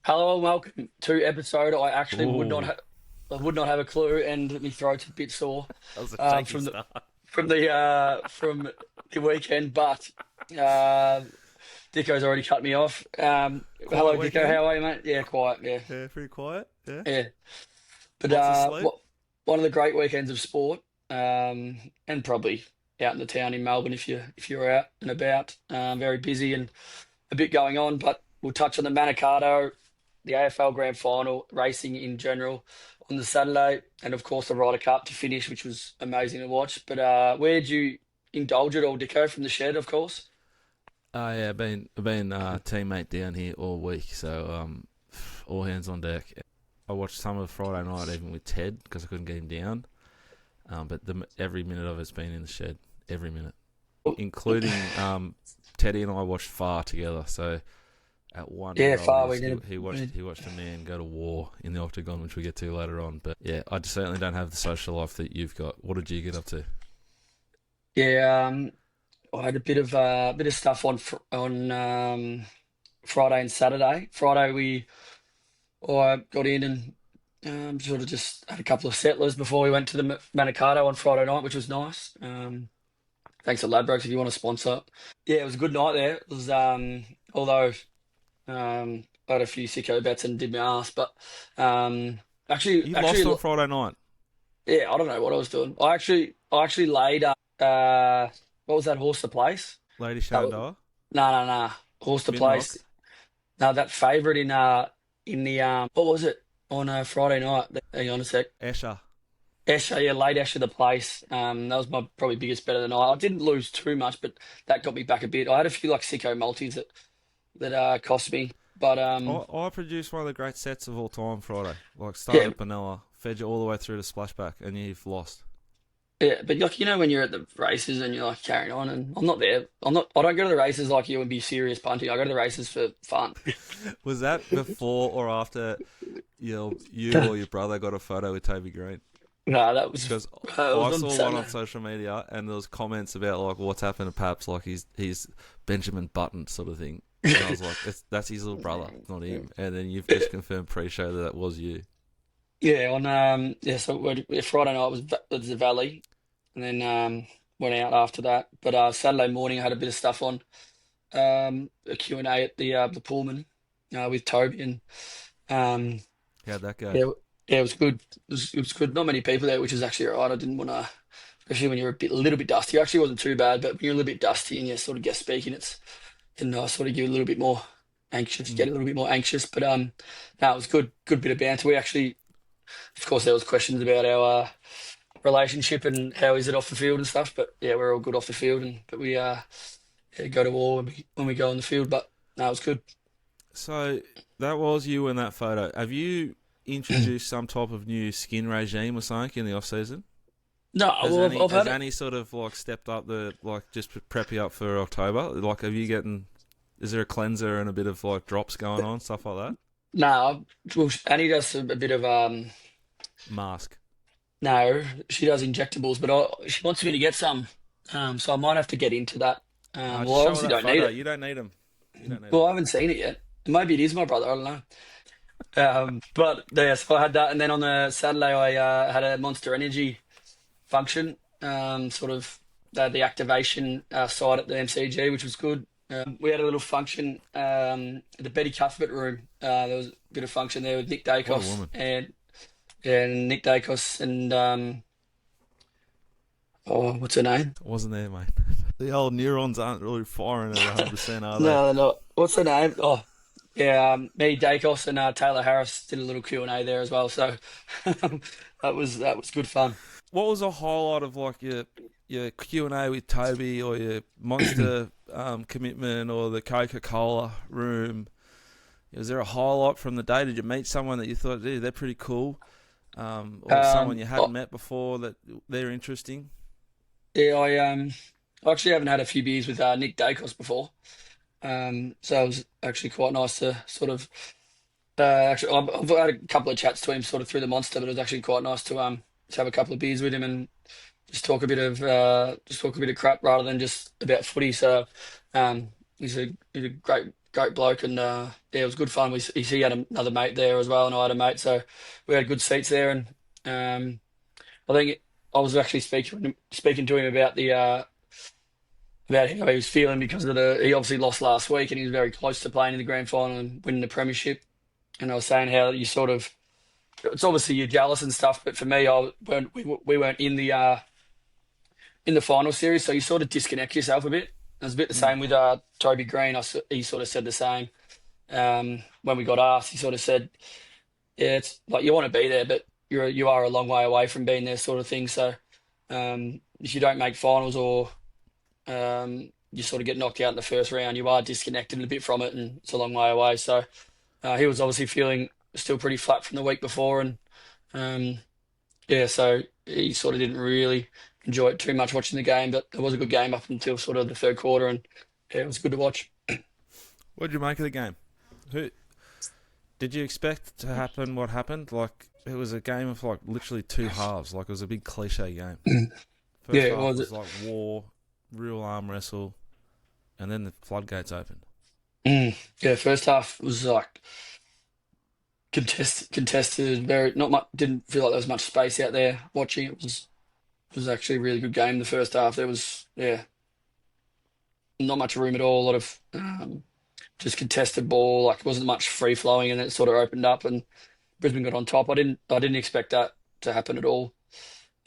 Hello and welcome to episode. I actually Ooh, I would not have a clue, and my throat's a bit sore that was a shaky from the start. from the weekend. But uh, Dicko's already cut me off. Quiet Hello, Dicko. weekend? How are you, mate? Yeah, quiet. Yeah, Yeah, pretty quiet. Yeah. yeah. But Lots of sleep. one of the great weekends of sport, and probably out in the town in Melbourne if you're out and about. Very busy and a bit going on, but we'll touch on the Manikato, the AFL Grand Final, racing in general on the Saturday, and of course the Ryder Cup to finish, which was amazing to watch. But where did you indulge it all, Dicko, from the shed, of course? Yeah, been teammate down here all week, so all hands on deck. I watched some of Friday night even with Ted because I couldn't get him down. But every minute of it's been in the shed, every minute, including Teddy and I watched Far together. So at Yeah, far. We 1 year old, did. he watched a man go to war in the octagon, which we get to later on. But yeah, I certainly don't have the social life that you've got. What did you get up to? Yeah, I had a bit of stuff on Friday and Saturday. Friday I got in and sort of just had a couple of settlers before we went to the Manikato on Friday night, which was nice. Thanks to Ladbrokes if you want to sponsor. Yeah, it was a good night there. It was although I had a few sicko bets and did my ass, but You actually lost on Friday night, yeah, I don't know what I was doing. I actually laid what was that horse to place? Lady That was, Shenandoah, no, horse to Vinrock. place. No, that favourite in the what was it on Friday night? Hang on a sec. Escher. Escher, yeah, late Escher the place. That was my probably biggest bet of the night. I didn't lose too much, but that got me back a bit. I had a few like sicko multis that cost me, but I produced one of the great sets of all time Friday. Like started yeah, at Benella, fed you all the way through to splashback, and you've lost. yeah. But like when you're at the races and you're like carrying on, and I'm not there. I'm not. I don't go to the races like you and be serious punting. I go to the races for fun. Was that before or after you or your brother got a photo with Toby Green? No, Because it I was on saw one on Saturday. social media, and there was comments about like what's happened to Paps, like he's Benjamin Button sort of thing. And I was like, that's his little brother, not him. And then you've just confirmed pre-show that was you. Yeah, on yeah. So Friday night was the Valley, and then went out after that. But Saturday morning I had a bit of stuff on a Q and A at the Pullman with Toby and um How'd that go? yeah yeah it was good. It was good. Not many people there, which is actually all right. I didn't want to, especially when you're a little bit dusty. It actually wasn't too bad, but when you're a little bit dusty and you're sort of guest speaking, it's can sort of get a little bit more anxious, Mm. get a little bit more anxious. But no, it was good bit of banter. We actually, of course, there was questions about our relationship and how is it off the field and stuff. But yeah, we're all good off the field, and but we yeah, go to war when we go on the field. But no, it was good. So that was you in that photo. Have you introduced some type of new skin regime or something in the off season? No, Has well, any I've has had it. any sort of like stepped up the like just prep you up for October? Like, have you getting? Is there a cleanser and a bit of like drops going on, stuff like that? No, well, Annie does a bit of Mask. no, she does injectables, but she wants me to get some. So I might have to get into that. Well, Just I show her obviously that don't need photo. it. You don't need them. You don't need Well, them. I haven't seen it yet. Maybe it is my brother. I don't know. But yeah, so I had that, and then on the Saturday I had a Monster Energy function, sort of the activation side at the MCG, which was good. We had a little function at the Betty Cuthbert room. There was a bit of function there with Nick What a Dacos woman. and yeah, and Nick Dacos and oh, what's her name? Wasn't there, mate. The old neurons aren't really firing at 100%, are they? No, no, what's her name? Oh, yeah, me, Dacos, and Taylor Harris did a little Q&A there as well. So that was good fun. What was a highlight of like your Q&A with Toby or your Monster commitment or the Coca-Cola room? Was there a highlight from the day? Did you meet someone that you thought, "Dude, they're pretty cool," or someone you hadn't Oh, met before that they're interesting? yeah, I actually haven't had a few beers with Nick Dacos before. So it was actually quite nice to sort of actually I've had a couple of chats to him sort of through the Monster, but it was actually quite nice to have a couple of beers with him and just talk a bit of crap rather than just about footy. So he's a great great bloke, and yeah, it was good fun. He had another mate there as well, and I had a mate, so we had good seats there. And I think I was actually speaking to him about the about how he was feeling because of he obviously lost last week, and he was very close to playing in the grand final and winning the premiership. And I was saying how you sort of, it's obviously you're jealous and stuff, but for me, we weren't in the final series, so you sort of disconnect yourself a bit. It was a bit the Mm. same with Toby Green. He sort of said the same when we got asked. He sort of said, "Yeah, it's like you want to be there, but you are a long way away from being there, sort of thing." So if you don't make finals or you sort of get knocked out in the first round, you are disconnected a bit from it, and it's a long way away. So he was obviously feeling still pretty flat from the week before, and um, yeah, so he sort of didn't really enjoy it too much watching the game, but it was a good game up until sort of the third quarter, and yeah, it was good to watch. What did you make of the game? Who did you expect to happen? What happened? Like it was a game of like literally two halves. Like it was a big cliche game. Yeah, First it half was. was like war, real arm wrestle, and then the floodgates opened. Yeah, first half was like contested, very not much. Didn't feel like there was much space out there watching. It was actually a really good game. The first half there was not much room at all. A lot of just contested ball. Like it wasn't much free flowing, and it sort of opened up, and Brisbane got on top. I didn't expect that to happen at all.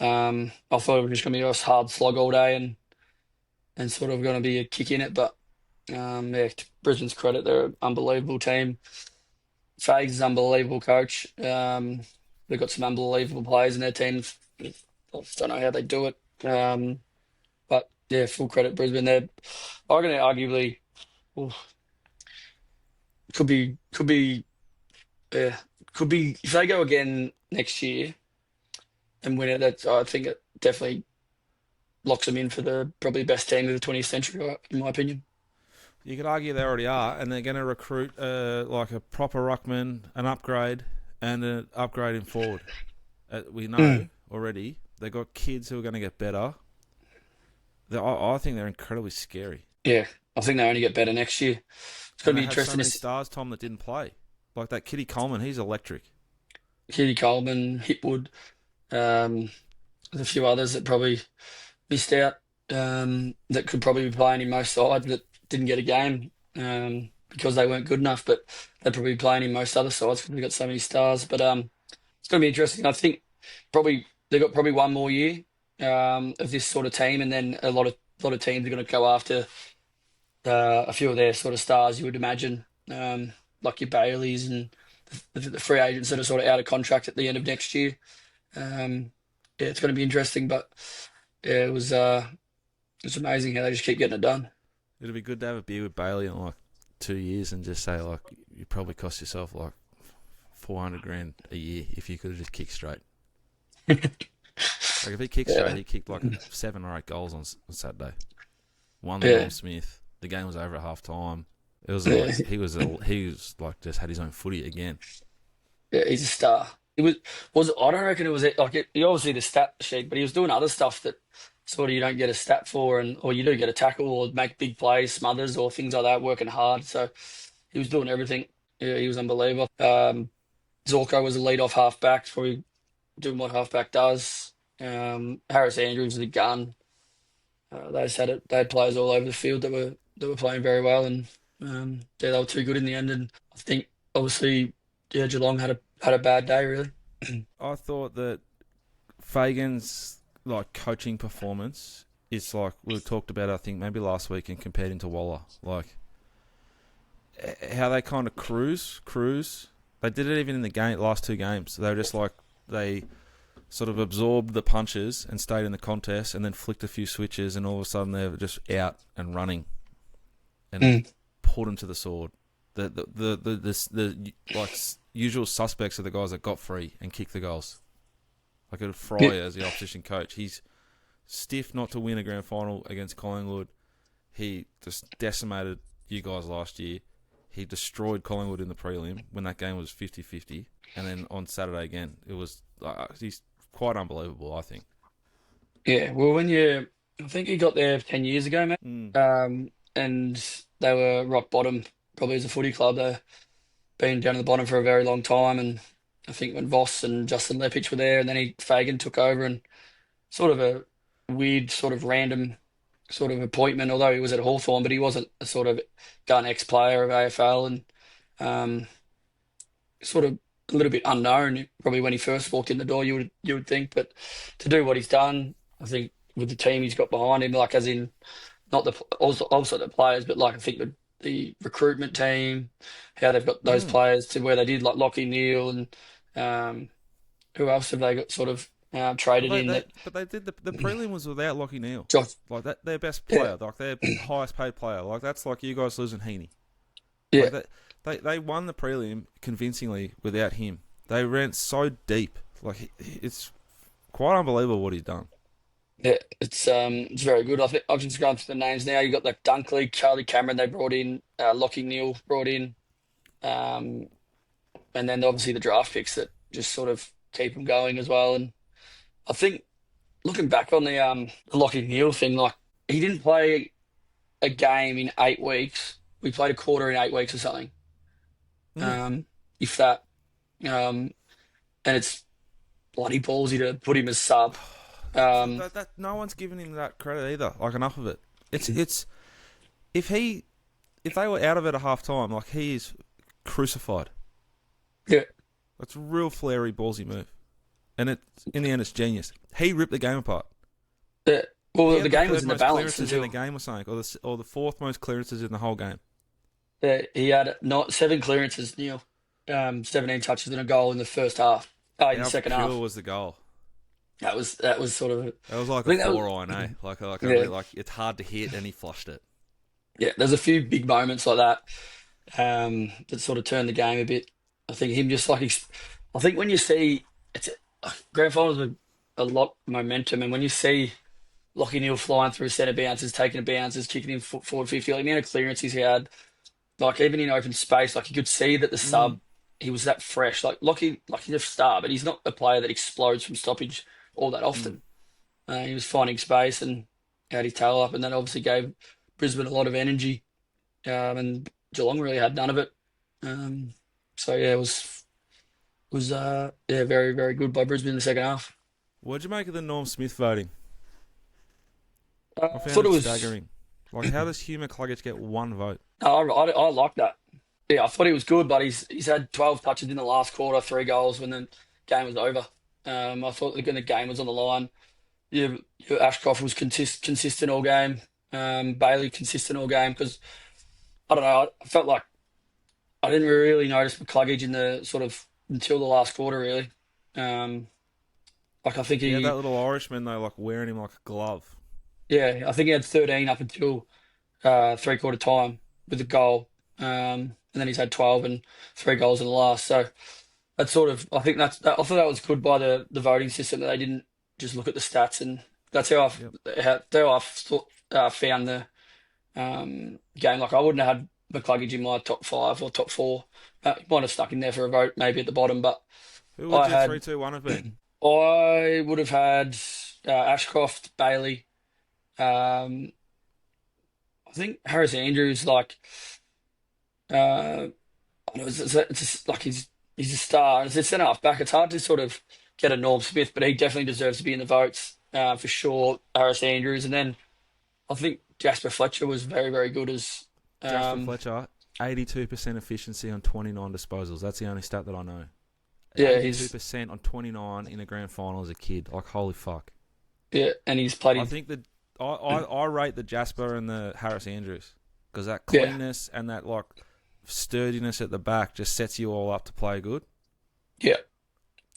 I thought it was just going to be a hard slog all day, and sort of going to be a kick in it. But yeah, to Brisbane's credit, they're an unbelievable team. Fags is an unbelievable coach. They've got some unbelievable players in their team. I just don't know how they do it. But yeah, full credit Brisbane. I'm going to arguably oh, could be yeah, could be if they go again next year and win it. That I think it definitely locks them in for the probably best team of the 20th century, in my opinion. You could argue they already are, and they're going to recruit like a proper ruckman, an upgrade, and an upgrade in forward. We know Mm. already they've got kids who are going to get better. I think they're incredibly scary. Yeah, I think they only get better next year. It's going And to they be have so interesting to many see. stars, Tom, that didn't play. Like that Kitty Coleman, he's electric. Keely Coleman, Hipwood. There's a few others that probably missed out that could probably be playing in most sides that didn't get a game because they weren't good enough, but they'd probably be playing in most other sides because they've got so many stars. But it's going to be interesting. I think probably they've got probably one more year of this sort of team, and then a lot of teams are going to go after a few of their sort of stars. You would imagine, like your Baileys and the free agents that are sort of out of contract at the end of next year. Um, yeah, it's going to be interesting, but yeah, it's amazing how they just keep getting it done. It'd be good to have a beer with Bailey in like 2 years and just say like you probably cost yourself like 400 grand a year if you could have just kicked straight. Like if he kicked straight, Yeah, he kicked like 7 or 8 goals on Saturday. Won the yeah, Norm Smith. The game was over at half time. It was yeah, like he was like just had his own footy again. yeah. He's a star. It was I don't reckon it was like he obviously the stat sheet, but he was doing other stuff that sort of you don't get a stat for, and or you do get a tackle or make big plays, smothers or things like that, working hard. So he was doing everything. Yeah, he was unbelievable. Zorko was a lead off halfback, probably doing what halfback does. Harris Andrews was a gun. They just had it. They had players all over the field that were playing very well, and yeah, they were too good in the end. And I think obviously, yeah, Geelong had a bad day really. I thought that Fagan's like coaching performance is like we talked about. I think maybe last week and compared him to Waller, like how they kind of cruise. They did it even in the last 2 games. They were just like they sort of absorbed the punches and stayed in the contest, and then flicked a few switches, and all of a sudden they were just out and running, and Mm. pulled them to the sword. The like usual suspects are the guys that got free and kicked the goals. Like a Fry Yeah, as the opposition coach, he's stiff not to win a grand final against Collingwood. He just decimated you guys last year. He destroyed Collingwood in the prelim when that game was 50-50. And then on Saturday again, it was he's quite unbelievable, I think. yeah. Well, I think he got there 10 years ago, mate. Mm. And they were rock bottom probably as a footy club. They've been down at the bottom for a very long time, and I think when Voss and Justin Leppich were there, and then Fagan took over, and sort of a weird, sort of random sort of appointment, although he was at Hawthorn, but he wasn't a sort of gun ex-player of AFL, and um, sort of a little bit unknown probably when he first walked in the door, you would think, but to do what he's done, I think with the team he's got behind him, like as in not the also the players, but like I think the recruitment team, how they've got those Mm. players to where they did, like Lockie Neal and um, who else have they got sort of But traded they, in they that but they did the prelim was without Lockie Neal. Josh, Like that, their best yeah, player, like their highest paid player. Like that's like you guys losing Heaney. yeah, Like that, they won the prelim convincingly without him. They ran so deep. Like it's quite unbelievable what he's done. yeah, it's very good. I think I've just gone through the names now. You got like Dunkley, Charlie Cameron they brought in, Lockie Neal brought in, um, and then obviously the draft picks that just sort of keep them going as well. And I think looking back on the Lockie Neal thing, like he didn't play a game in 8 weeks. We played a quarter in 8 weeks or something, Mm. um, if that. Um, and it's bloody ballsy to put him as sub. Um, That no one's giving him that credit either. Like enough of it. It's if he if they were out of it at half time, like he is crucified. yeah, That's a real flary ballsy move. And it in the end it's genius. He ripped the game apart. yeah. He Well, the had the game was third in the most balance clearances in the until game or something, or the fourth most clearances in the whole game. he had not 7 clearances, Neil, 17 touches and a goal in the first half. In the How second pure half. was the goal? That was sort of. It was like I a think that was. 4-iron, eh? Like a Yeah, really, like it's hard to hit, and he flushed it. yeah. There's a few big moments like that that sort of turned the game a bit. I think him just like I think when you see it's grand finals with a lot of momentum, and when you see Lockie Neal flying through centre bounces, taking bounces, kicking in forward 50, like the amount of clearances he had, like even in open space, like you could see that the Mm. sub he was that fresh. Like Lockie's a star, but he's not a player that explodes from stoppage all that Mm. often. He was finding space and had his tail up, and that obviously gave Brisbane a lot of energy. And Geelong really had none of it. Um, so yeah, it was yeah, very very good by Brisbane in the second half. What'd you make of the Norm Smith voting? I I found thought it it was. staggering. Like, how does Hugh McCluggage get one vote? I like that. Yeah, I thought he was good, but he's had 12 touches in the last quarter, 3 goals when the game was over. I thought when the game was on the line, your Ashcroft was consistent all game. Bailey consistent all game because I don't know. I felt like I didn't really notice McCluggage in the sort of until the last quarter really. Um, like I think He had that he, little Irishman though, like wearing him like a glove. yeah, I think he had 13 up until 3/4 time with the goal. And then he's had 12 and 3 goals in the last. So that's sort of, I think I thought that was good by the voting system that they didn't just look at the stats. And that's Yep. how I thought, found the game. Like I wouldn't have had McCluggage in my top five or top four. He might have stuck in there for a vote, maybe at the bottom, but Who would I your had, 3-2-1 have been? I would have had Ashcroft, Bailey. Um, I think Harris Andrews, like, uh, I don't know, it's just, like he's a star. As a centre half back, it's hard to sort of get a Norm Smith, but he definitely deserves to be in the votes for sure. Harris Andrews, and then I think Jasper Fletcher was very very good as Jasper um, Fletcher, 82% efficiency on 29 disposals. That's the only stat that I know. yeah he's 82% on 29 in a grand final as a kid. Like, holy fuck. yeah, and he's played I in think that I rate the Jasper and the Harris Andrews because that yeah cleanness and that, like, sturdiness at the back just sets you all up to play good. yeah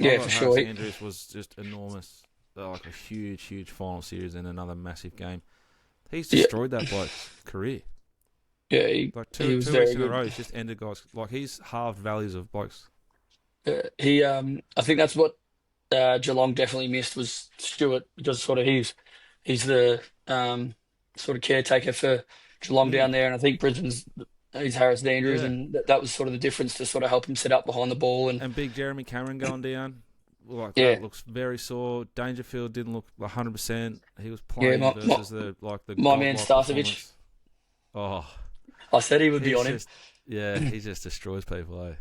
I yeah thought for sure. Harris Andrews was just enormous. Like a huge final series and another massive game. He's Yeah, destroyed that bloke's career. yeah, he, Like he was two weeks very in a good. row, he's just ended guys. Like he's halved values of blokes. He I think that's what Geelong definitely missed was Stewart because sort of he's the sort of caretaker for Geelong Mm. down there, and I think Brisbane's he's Harris Andrews, Yeah, and that was sort of the difference to sort of help him set up behind the ball, and and big Jeremy Cameron going down. Like yeah, that looks very sore. Dangerfield didn't look 100%. He was yeah, playing versus the my man godlike Starcevich. performance. Oh, I said he would be he's on him. just Yeah, he just destroys people, eh?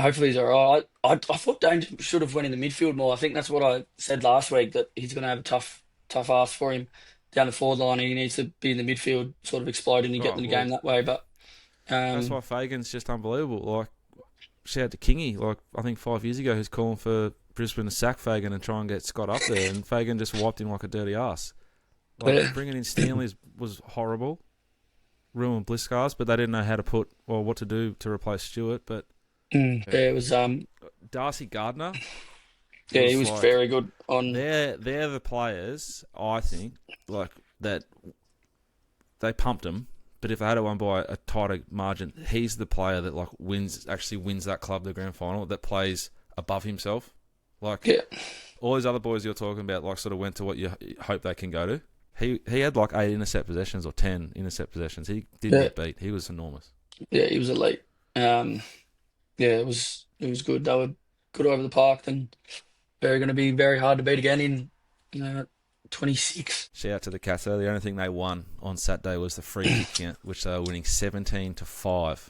Hopefully he's all right. I thought Dane should have went in the midfield more. I think that's what I said last week, that he's going to have a tough ask for him down the forward line. He needs to be in the midfield, sort of exploding and get Oh, in the game well, that way. But that's um, why Fagan's just unbelievable. Like, shout out to Kingy. Like, I think 5 years ago, he was calling for Brisbane to sack Fagan and try and get Scott up there, and Fagan just wiped him like a dirty ass. yeah, Like, bringing in Stanley was horrible, ruined Bliscars, but they didn't know how to what to do to replace Stewart. But yeah, it was Darcy Gardner yeah, he was was like, very good on. they're the players, I think, like, that they pumped him. But if they had it won by a tighter margin, he's the player that like wins that club the grand final, that plays above himself. Like, Yeah, all those other boys you're talking about, like, sort of went to what you hope they can go to. He had like 8 intercept possessions or 10 intercept possessions. He didn't yeah, get beat. He was enormous. yeah, he was elite. Yeah, it was good. They were good over the park, and they're going to be very hard to beat again in 26. Shout out to the Cats. The only thing they won on Saturday was the free kick count, which they were winning 17-5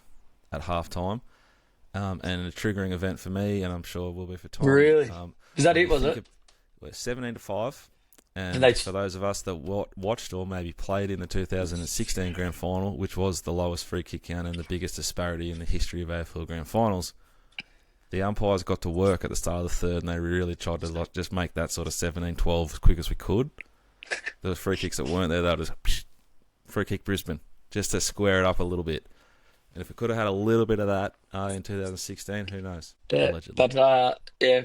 at half time. And a triggering event for me, and I'm sure it will be for Tom. Really? Is that when it? Was it? We're 17-5, And and for those of us that watched or maybe played in the 2016 Grand Final, which was the lowest free kick count and the biggest disparity in the history of AFL Grand Finals, the umpires got to work at the start of the third, and they really tried to like just make that sort of 17-12 as quick as we could. There was free kicks that weren't there; they were just free kick Brisbane, just to square it up a little bit. And if we could have had a little bit of that in 2016, who knows? yeah, Allegedly. but yeah,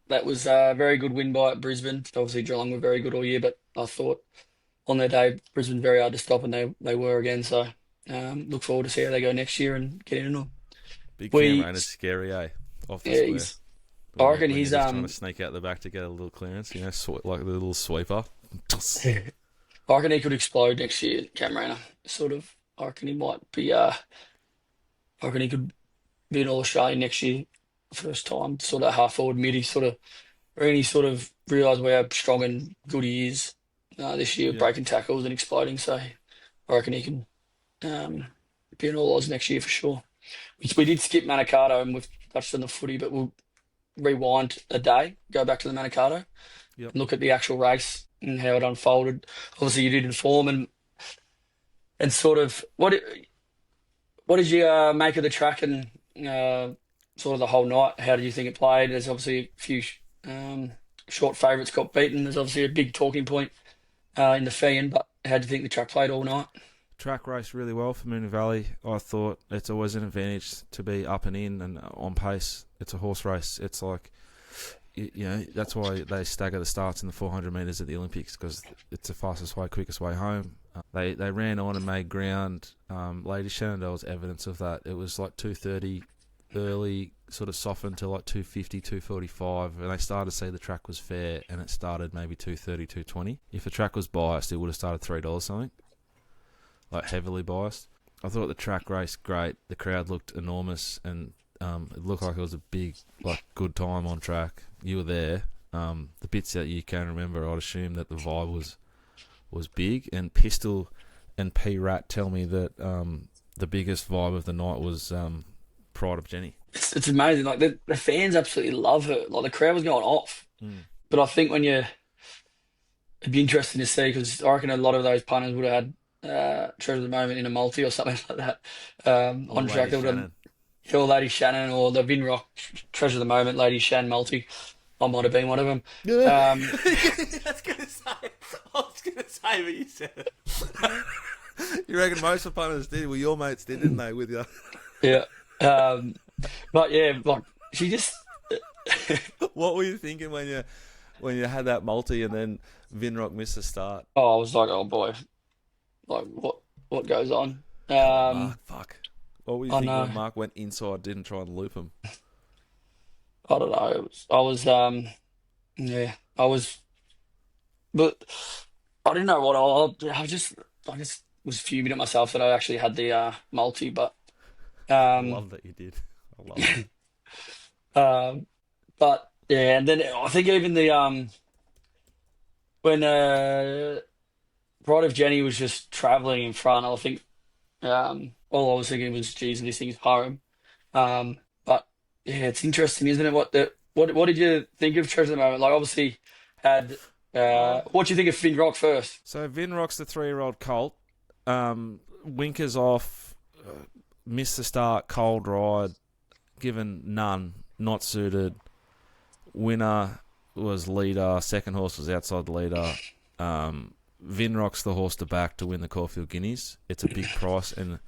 that was a very good win by Brisbane. Obviously, Geelong were very good all year, but I thought on their day, Brisbane very hard to stop, and they were again. So look forward to see how they go next year and get into them. Big We, Cameron is scary, eh? Off the yeah, square. I When, reckon when he's you're just trying to sneak out the back to get a little clearance, like the little sweeper. I reckon he could explode next year, Cameron. Sort of. I reckon he might be. I reckon he could be an All Australian next year, first time. Sort of half forward mid. He sort of really sort of realised how strong and good he is this year, Yeah. breaking tackles and exploding. So I reckon he can be an All Aus next year for sure. We did skip Manikato, and we've touched on the footy, but we'll rewind a day, go back to the Manikato, Yep. and look at the actual race and how it unfolded. Obviously, you did inform and sort of what did you make of the track and sort of the whole night? How did you think it played? There's obviously a few short favourites got beaten. There's obviously a big talking point in the Fian, but how do you think the track played all night? Track raced really well for Moonee Valley. I thought it's always an advantage to be up and in and on pace. It's a horse race. It's like, that's why they stagger the starts in the 400 metres at the Olympics, because it's the fastest way, quickest way home. They ran on and made ground. Lady Shenandoah was evidence of that. It was like 2:30 early, sort of softened to like 2:50, 2:45, and they started to see the track was fair, and it started maybe 2:30, 2:20. If the track was biased, it would have started $3 something, like heavily biased. I thought the track raced great. The crowd looked enormous, and it looked like it was a big, like, good time on track. You were there. The bits that you can remember, I'd assume that the vibe was big. And Pistol and P Rat tell me that the biggest vibe of the night was Pride of Jenny. It's amazing. Like the fans absolutely love her. Like the crowd was going off. Mm. But I think it'd be interesting to see, because I reckon a lot of those punters would have had Treasure of the Moment in a multi or something like that on track. They would have or Lady Shannon or the Vinrock Treasure of the Moment Lady Shan multi. I might have been one of them. I was going to say, but you said it. You reckon most of the punters did? Well, your mates did, didn't they, with you? Yeah. But yeah, like she just. What were you thinking when you had that multi and then Vinrock missed the start? Oh, I was like, oh boy, like what goes on? Mark, fuck. What were you I thinking know. when Mark went inside, didn't try and loop him? I don't know. Yeah, I was, but I didn't know what I just was fuming at myself that I actually had the multi, but I um, love that you did. I love it. um, but yeah, and then I think even the when Pride of Jenny was just travelling in front, I think All I was thinking was, geez, this thing's home. But yeah, it's interesting, isn't it? What did you think of Treasure of the Moment? Like, obviously, had Oh, what do you think of Vinrock first? so Vinrock's the 3-year-old colt. Winkers off, missed the start, cold ride, given none, not suited. Winner was leader. Second horse was outside the leader. Vinrock's the horse to back to win the Caulfield Guineas. It's a big price, and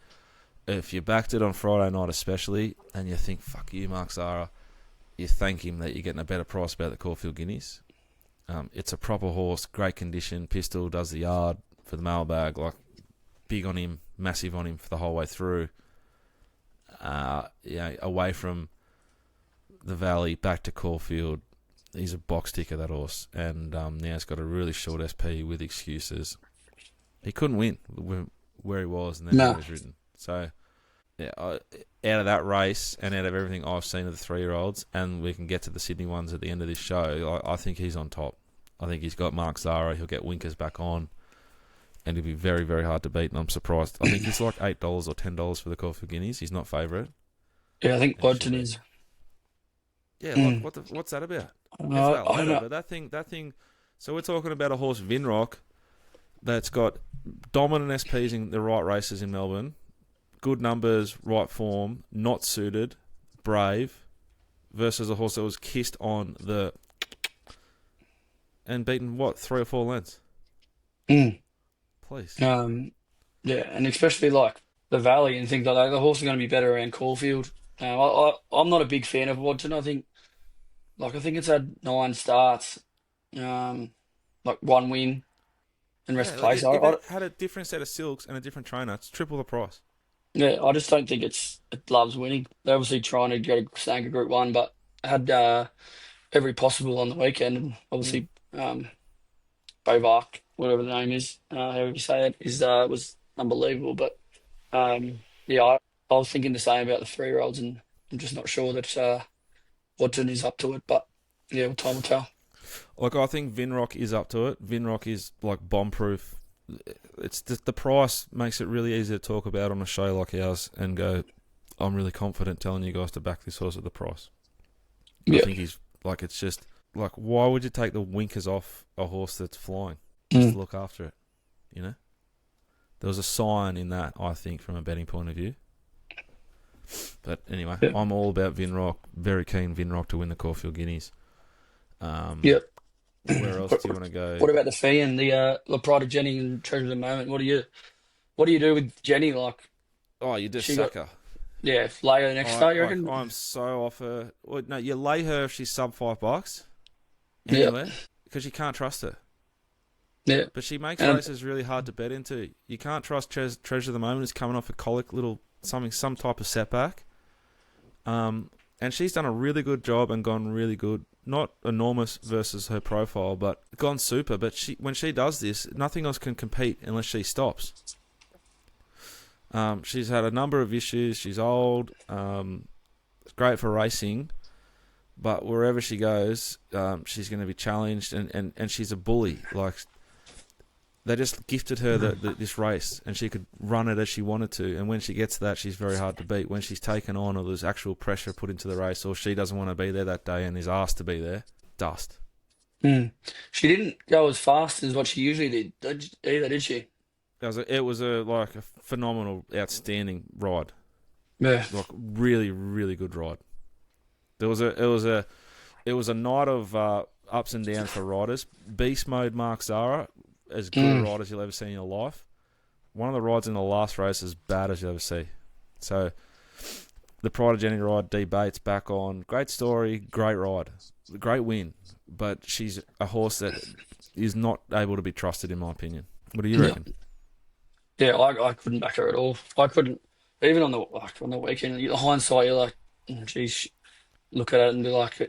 if you backed it on Friday night especially, and you think, fuck you, Mark Zara, you thank him that you're getting a better price about the Caulfield Guineas. It's a proper horse, great condition. Pistol does the yard for the mailbag, like big on him, massive on him for the whole way through. Away from the Valley, back to Caulfield. He's a box ticker, that horse, and now he's got a really short SP with excuses. He couldn't win where he was, and then No. he was ridden. So, yeah, out of that race and out of everything I've seen of the 3-year-olds, and we can get to the Sydney ones at the end of this show, I think he's on top. I think he's got Mark Zara. He'll get Winkers back on, and he'll be very, very hard to beat. And I'm surprised. I think he's like $8 or $10 for the Caulfield Guineas. He's not favourite. Yeah, I think And should Bodton be. is. Yeah, like Mm. what's that about? It's I that don't ladder, know. but that thing. So we're talking about a horse Vinrock that's got dominant SPs in the right races in Melbourne, good numbers, right form, not suited, brave, versus a horse that was kissed on the and beaten 3 or 4 lengths. Mm. Please. Yeah, and especially like the Valley and things like that. The horse is going to be better around Caulfield. I'm not a big fan of Watson. I think it's had 9 starts, um, like one win and rest Yeah, of like place. if it had a different set of silks and a different trainer, it's triple the price. Yeah, I just don't think it loves winning. They're obviously trying to get a Sanka Group One, but had every possible on the weekend, and Mm. obviously Beiwacht, whatever the name is, however you say it, is was unbelievable. But yeah, I was thinking the same about the 3-year-olds, and I'm just not sure that Watson is up to it. But yeah, well, time will tell. Like I think Vinrock is up to it. Vinrock is like bomb proof. It's the price makes it really easy to talk about on a show like ours and go, I'm really confident telling you guys to back this horse at the price. I Yeah. think he's like, it's just like, why would you take the winkers off a horse that's flying just Mm. to look after it? You know, there was a sign in that, I think, from a betting point of view. But anyway, Yeah. I'm all about Vinrock. Very keen Vinrock to win the Caulfield Guineas. Yeah. Where else do you want to What go? about the fee and the pride of Jenny and Treasure of the Moment? What do you do with Jenny? Like Oh, you just she got sucker. lay her the next start, you Like reckon? I'm so off her. Well, no, you lay her if she's sub $5 Yeah. anywhere because you can't trust her. Yeah. But she makes And races really hard to bet into. You can't trust Treasure of the Moment is coming off a colic little some type of setback. And she's done a really good job and gone really good. Not enormous versus her profile, but gone super. But when she does this, nothing else can compete unless she stops. She's had a number of issues. She's old. It's great for racing, but wherever she goes, she's going to be challenged, and she's a bully. Like they just gifted her this race, and she could run it as she wanted to. And when she gets that, she's very hard to beat. When she's taken on, or there's actual pressure put into the race, or she doesn't want to be there that day and is asked to be there, dust. she didn't go as fast as what she usually either, did she? It was a phenomenal, outstanding ride. Yeah. Like really, really good ride. It was a night of ups and downs for riders. Beast mode Mark Zara, as good a Mm. ride as you'll ever see in your life. One of the rides in the last race as bad as you'll ever see. So the Pride of Jenny ride, D Bates back on. Great story, great ride, great win. But she's a horse that is not able to be trusted, in my opinion. What do you Yeah. reckon? Yeah, I couldn't back her at all. I couldn't even on the weekend. The hindsight, you're like, geez, look at it and be like,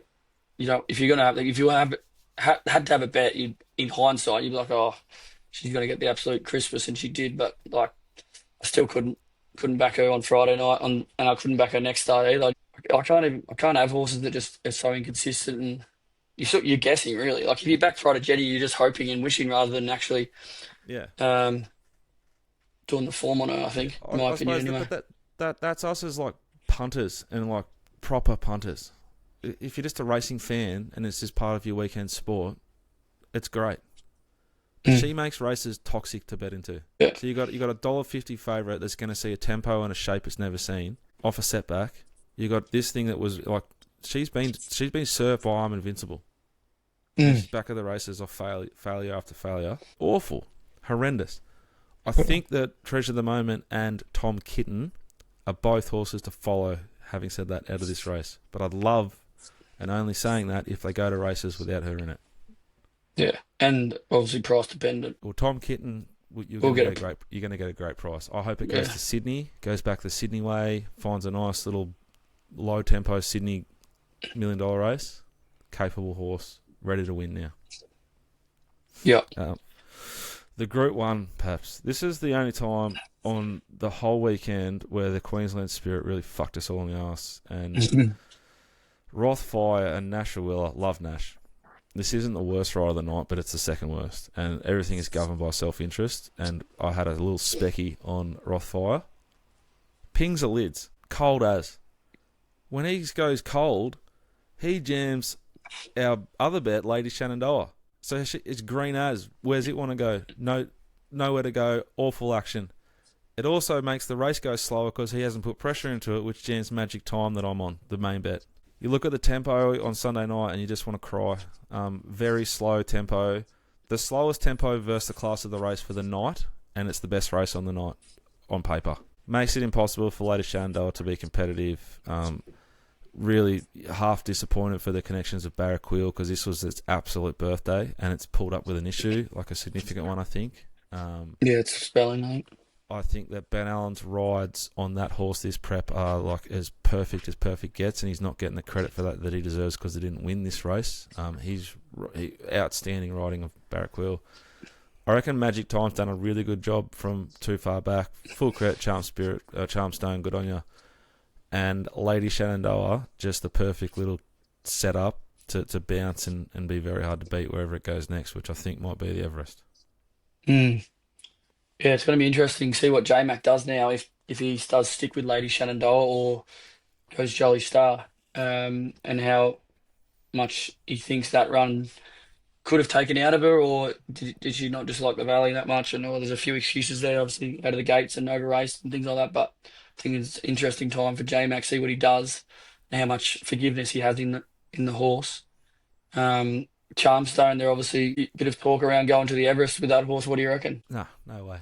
if you're gonna have if you have had to have a bet, you in hindsight, you'd be like, oh, she's gonna get the absolute Christmas, and she did. But like, I still couldn't back her on Friday night, and I couldn't back her next day either. I can't have horses that just are so inconsistent, and you're guessing really. Like if you back Friday Jetty, you're just hoping and wishing rather than actually Yeah. um doing the form on her, I think, in my I opinion suppose anyway. that's us as like punters and like proper punters. If you're just a racing fan and it's just part of your weekend sport, it's great. She makes races toxic to bet into. Yeah. So you got $1.50 favourite that's going to see a tempo and a shape it's never seen off a setback. You got this thing that was like she's been served by I'm Invincible. She's back of the races off failure after failure. Awful, horrendous. I think that Treasure the Moment and Tom Kitten are both horses to follow. Having said that, out of this race, but I'd love, and only saying that if they go to races without her in it. Yeah, and obviously price dependent. Well, Tom Kitten, you're going to get a great price. I hope it goes to Sydney, goes back the Sydney way, finds a nice little low tempo Sydney $1 million race. Capable horse, ready to win now. Yeah. The Group 1, Paps. This is the only time on the whole weekend where the Queensland Spirit really fucked us all in the arse. And Rothfire and Nash Awilla, love Nash. This isn't the worst ride of the night, but it's the second worst. And everything is governed by self-interest. And I had a little specky on Rothfire. Pings the lids. Cold as. When he goes cold, he jams our other bet, Lady Shenandoah. So it's green as. Where's it want to go? Nowhere to go. Awful action. It also makes the race go slower because he hasn't put pressure into it, which jams Magic Time that I'm on, the main bet. You look at the tempo on Sunday night and you just want to cry. Very slow tempo. The slowest tempo versus the class of the race for the night, and it's the best race on the night on paper. Makes it impossible for Lady Shenandoah to be competitive. Really half disappointed for the connections of Barraquil because this was its absolute birthday and it's pulled up with an issue, like a significant one, I think. It's spelling, mate. I think that Ben Allen's rides on that horse this prep are like as perfect gets, and he's not getting the credit for that he deserves because he didn't win this race. He's outstanding riding of Barraquil. I reckon Magic Time's done a really good job from too far back. Full credit, Charm Stone, good on you. And Lady Shenandoah, just the perfect little setup to bounce and be very hard to beat wherever it goes next, which I think might be the Everest. Yeah, it's going to be interesting to see what J-Mac does now, if he does stick with Lady Shenandoah or goes Jolly Star, and how much he thinks that run could have taken out of her, or did she not just like the Valley that much? And there's a few excuses there, obviously, out of the gates and over race and things like that, but I think it's an interesting time for J-Mac, see what he does and how much forgiveness he has in the horse. Charmstone, there obviously a bit of talk around going to the Everest with that horse. What do you reckon? No way.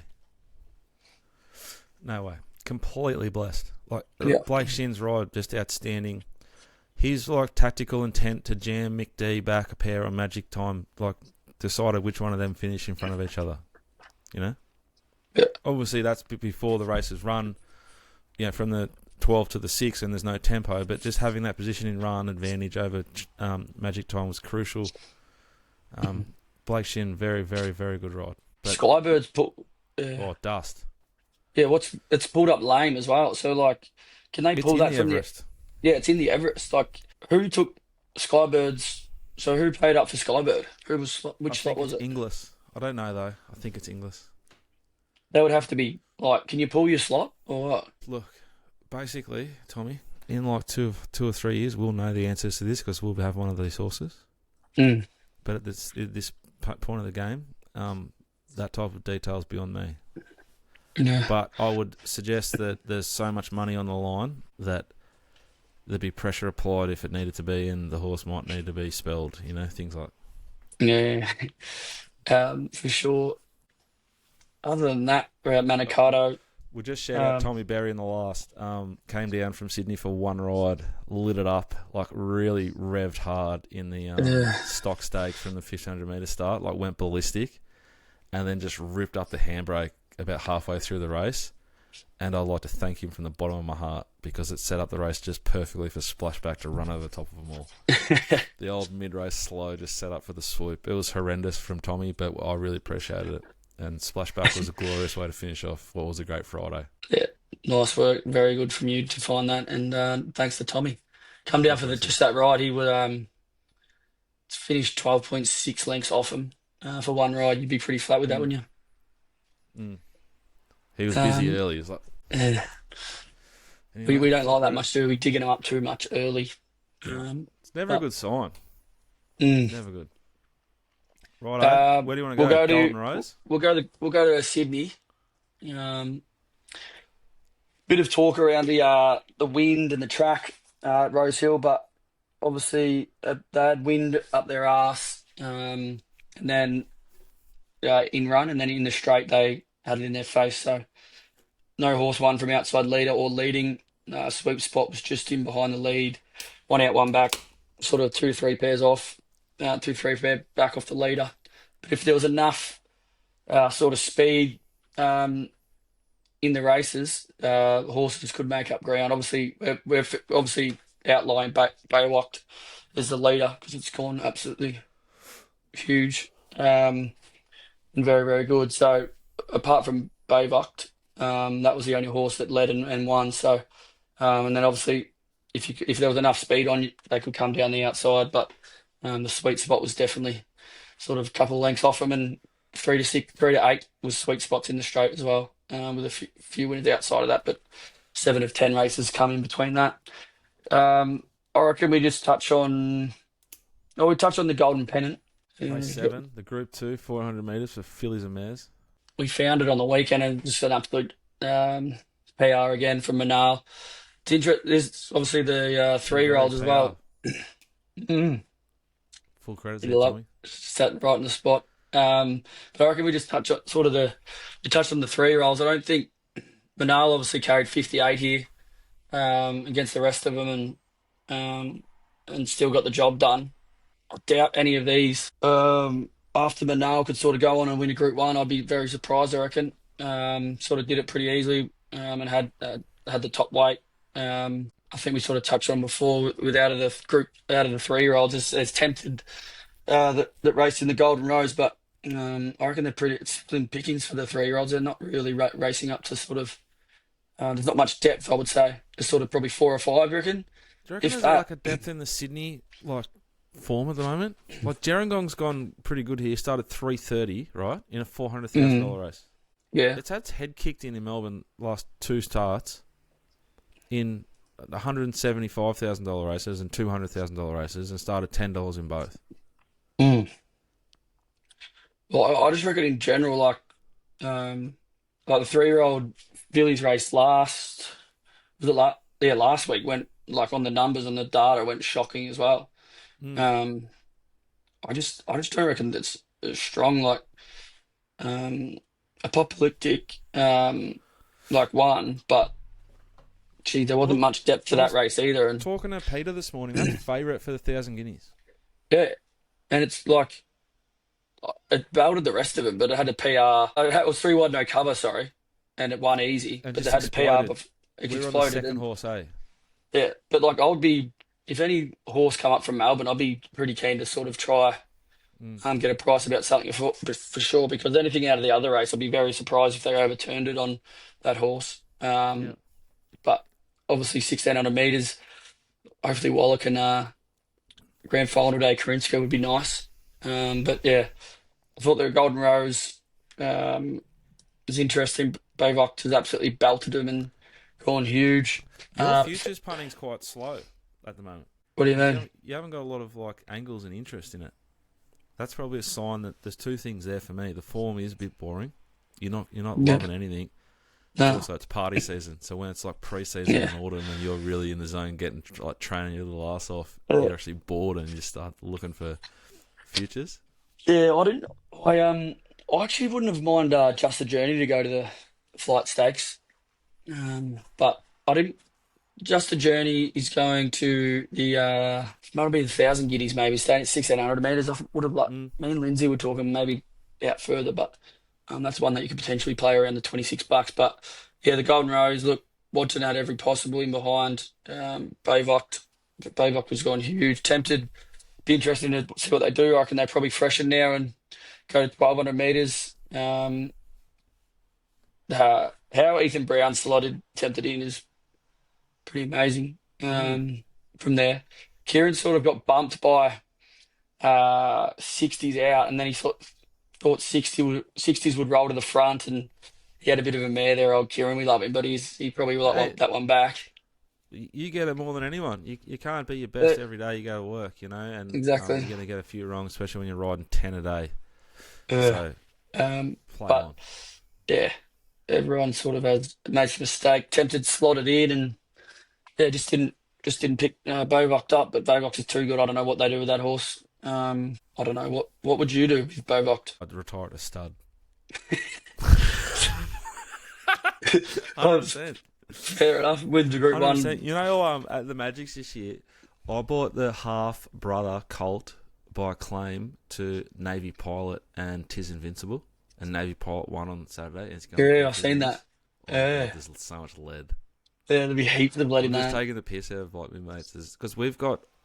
No way. Completely blessed. Like Blake Shin's ride, just outstanding. His like tactical intent to jam Mick D back a pair on Magic Time, like decided which one of them finish in front of each other. You know? Yeah. Obviously that's before the race is run, from the 12 to the 6 and there's no tempo, but just having that position in run advantage over Magic Time was crucial. Blake Shin, very, very, very good ride. But, Skybird's put... dust. Yeah, it's pulled up lame as well. So, like, can they pull that from Everest? Yeah, it's in the Everest. Like, who took Skybird's... So who paid up for Skybird? Which slot was it? Inglis. I don't know, though. I think it's Inglis. That would have to be, like, can you pull your slot or what? Look, basically, Tommy, in like two or 3 years, we'll know the answers to this because we'll have one of these horses. But at this point of the game, that type of detail is beyond me. Yeah. But I would suggest that there's so much money on the line that there'd be pressure applied if it needed to be, and the horse might need to be spelled, things like. Yeah, for sure. Other than that, we're at Manikato. We'll just shout out Tommy Berry in the last. Came down from Sydney for one ride, lit it up, like really revved hard in the stock stakes from the 1500 metre start, like went ballistic, and then just ripped up the handbrake about halfway through the race. And I'd like to thank him from the bottom of my heart because it set up the race just perfectly for Splashback to run over the top of them all. The old mid-race slow just set up for the swoop. It was horrendous from Tommy, but I really appreciated it. And Splashback was a glorious way to finish off what was a great Friday. Yeah, nice work. Very good from you to find that. And thanks to Tommy. Come down for just that ride. He would finish 12.6 lengths off him for one ride. You'd be pretty flat with that, wouldn't you? He was busy Um, early. He was like, yeah. We anyway, don't full like that credit. much, do we? Digging them up too much early. No, Um, it's never a but good sign. mm, Never good. Righto, where do you want to we'll go? go to Golden Rose? we'll go to Sydney. Um, Bit of talk around the wind and the track at Rose Hill, but obviously they had wind up their arse, and then in run, and then in the straight they had it in their face. So no horse won from outside leader or leading. Sweep spot was just in behind the lead, one out, one back, sort of two, three pairs off, two, three pair back off the leader. But if there was enough sort of speed in the races, horses could make up ground. Obviously, we're obviously outlying Beiwacht as the leader because it's gone absolutely huge, and very, very good. So apart from Beiwacht, that was the only horse that led and won. So and then obviously if there was enough speed on, they could come down the outside. But the sweet spot was definitely sort of a couple of lengths off them, and 3 to 6, 3 to 8 was sweet spots in the straight as well, with a few winners outside of that. But 7 of 10 races come in between that. I reckon we just touch on. Oh, we touch on the Golden Pennant. Race 7, the Group 2, 400 metres for fillies and mares. We found it on the weekend and just an absolute PR again from Manal. There's obviously the Some great 3-year-olds as PR. well. Mm. Full credit You there, love Tommy. sat right in the spot. But I reckon we just touch on we touched on the 3-year-olds. I don't think Manal obviously carried 58 here against the rest of them, and still got the job done. I doubt any of these after Manal could sort of go on and win a Group 1. I'd be very surprised. I reckon sort of did it pretty easily, and had the top weight. I think we sort of touched on before with out of the 3-year-olds as tempted that raced in the Golden Rose, but I reckon they're pretty slim pickings for the 3-year-olds. They're not really racing up to sort of. There's not much depth, I would say. There's sort of probably 4 or 5, I reckon. Do you reckon If there's that. like a depth in the Sydney form at the moment? Like Gerringong's gone pretty good here. Started 3:30, right, in a $400,000 race. Yeah. It's had its head kicked in Melbourne last 2 starts in $175,000 races and $200,000 races, and started $10 in both. Mm. Well, I just reckon in general, like the 3-year-old Billy's race was it last week went like on the numbers and the data went shocking as well. Mm. Um, I just don't reckon that's as strong um apocalyptic like one, but gee, there wasn't Well, much depth to I that was race either, and talking to Peter this morning. That's favourite for the 1,000 guineas. yeah, and it's like it belted the rest of it, but it had a PR. It was 3 wide no cover, sorry, and it won easy, And but they just had the PR. exploded. It We were on the exploded, second and horse, eh? yeah, but like I would be if any horse come up from Melbourne, I'd be pretty keen to sort of try Mm. get a price about something for sure, because anything out of the other race, I'd be very surprised if they overturned it on that horse. Yeah. But obviously 1,600 meters. Hopefully Waller can grand final day. Karinska would be nice. But yeah, I thought the Golden Rose was interesting. Beiwacht has absolutely belted him and gone huge. Your Uh, futures punting's quite slow at the moment. what do you mean? You haven't got a lot of like angles and interest in it. That's probably a sign that there's 2 things there for me. The form is a bit boring. You're not Yeah. loving anything. No. Also, it's party season. So when it's like pre-season Yeah. in autumn and you're really in the zone, getting like training your little ass off, Yeah. you're actually bored and you start looking for futures. Yeah, I didn't. I actually wouldn't have mind just the journey to go to the flight stakes. But I didn't. Just the journey is going to the might be the 1,000 guineas, maybe staying at 1,600 meters. I would have Mm. me and Lindsay were talking maybe out further, but that's one that you could potentially play around the $26. But yeah, the Golden Rose. Look, Watson had every possible in behind. Beiwacht. Beiwacht was going huge. Tempted. Be interesting to see what they do. I reckon they probably freshen now and go to 1,200 meters. How Ethan Brown slotted tempted in is pretty amazing. Mm. From there, Kieran sort of got bumped by 60s out, and then he thought 60s would roll to the front, and he had a bit of a mare there, old Kieran. We love him, but he probably will Hey, want that one back. you get it more than anyone. You can't be your Yeah, best every day you go to work, and exactly. you're going to get a few wrong, especially when you're riding 10 a day. Yeah. So play But on. yeah, everyone sort of has makes a mistake, tempted to slot it in, and yeah, just didn't pick Beiwacht up. But Beiwacht is too good. I don't know what they do with that horse. I don't know what would you do with Beiwacht? I'd retire at a stud. Oh, 100%. fair enough. With the Group 100%. One, You know, at the Magics this year, I bought the half brother colt by claim to Navy Pilot and Tis Invincible, and Navy Pilot won on Saturday. And it's going yeah, I've Caulfield seen Guineas. that. Oh my god, Yeah, there's so much lead. yeah, there'll be heaps of bloody I'm just name. taking the piss out of like my mates because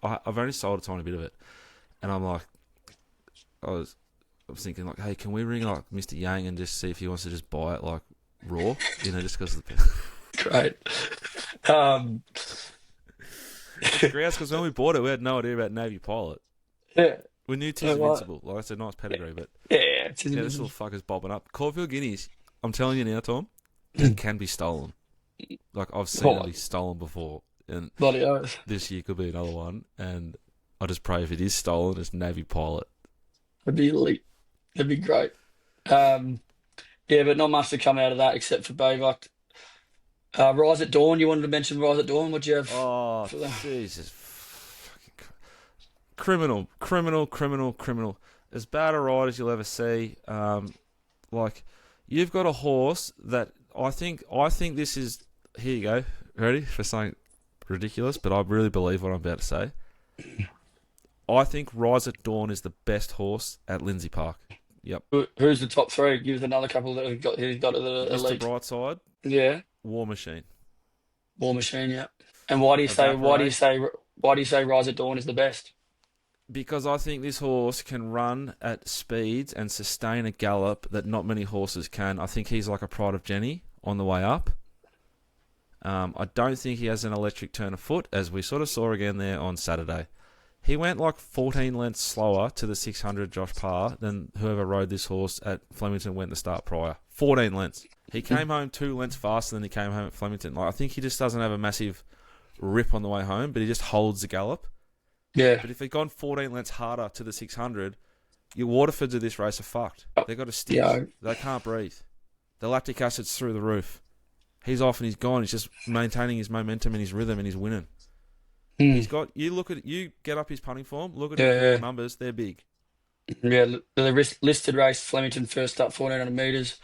I've only sold a tiny bit of it, and I'm like, I was thinking like, hey, can we ring like Mr. Yang and just see if he wants to just buy it like raw, just because of the. Great. Um, Grouse, because when we bought it, we had no idea about Navy Pilot. yeah, We knew Tis yeah, well, Invincible. Like, it's a nice pedigree, but yeah, it's yeah, this little fucker's bobbing up. Caulfield Guineas, I'm telling you now, Tom, it can be stolen. Like, I've seen it oh, be stolen before, and bloody oath. this year could be another one, and I just pray if it is stolen, it's Navy Pilot. That'd be elite. That'd be great. Yeah, but not much to come out of that except for Beiwacht. Rise at Dawn. You wanted to mention Rise at Dawn. What'd you have Oh, for that? Jesus. Criminal, criminal, criminal, criminal. As bad a ride as you'll ever see. Like, you've got a horse that I think this is. Here you go. Ready for something ridiculous, but I really believe what I'm about to say. I think Rise at Dawn is the best horse at Lindsay Park. Yep. Who's the top three? Give us another couple that he's got at the Mr. elite. Brightside, Yeah, War Machine. War Machine. Yeah. And why do you say Rise at Dawn is the best? Because I think this horse can run at speeds and sustain a gallop that not many horses can. I think he's like a Pride of Jenny on the way up. I don't think he has an electric turn of foot, as we sort of saw again there on Saturday. He went like 14 lengths slower to the 600 Josh Parr than whoever rode this horse at Flemington went the start prior. 14 lengths. He came home 2 lengths faster than he came home at Flemington. Like, I think he just doesn't have a massive rip on the way home, but he just holds the gallop. Yeah. But if he'd gone 14 lengths harder to the 600, your Waterfords of this race are fucked. They've got a stitch. Yeah. They can't breathe. The lactic acid's through the roof. He's off and he's gone. He's just maintaining his momentum and his rhythm and he's winning. He's got. You get up his punting form. Look at his Yeah. numbers. They're big. Yeah. The listed race, Flemington first up 1400 metres.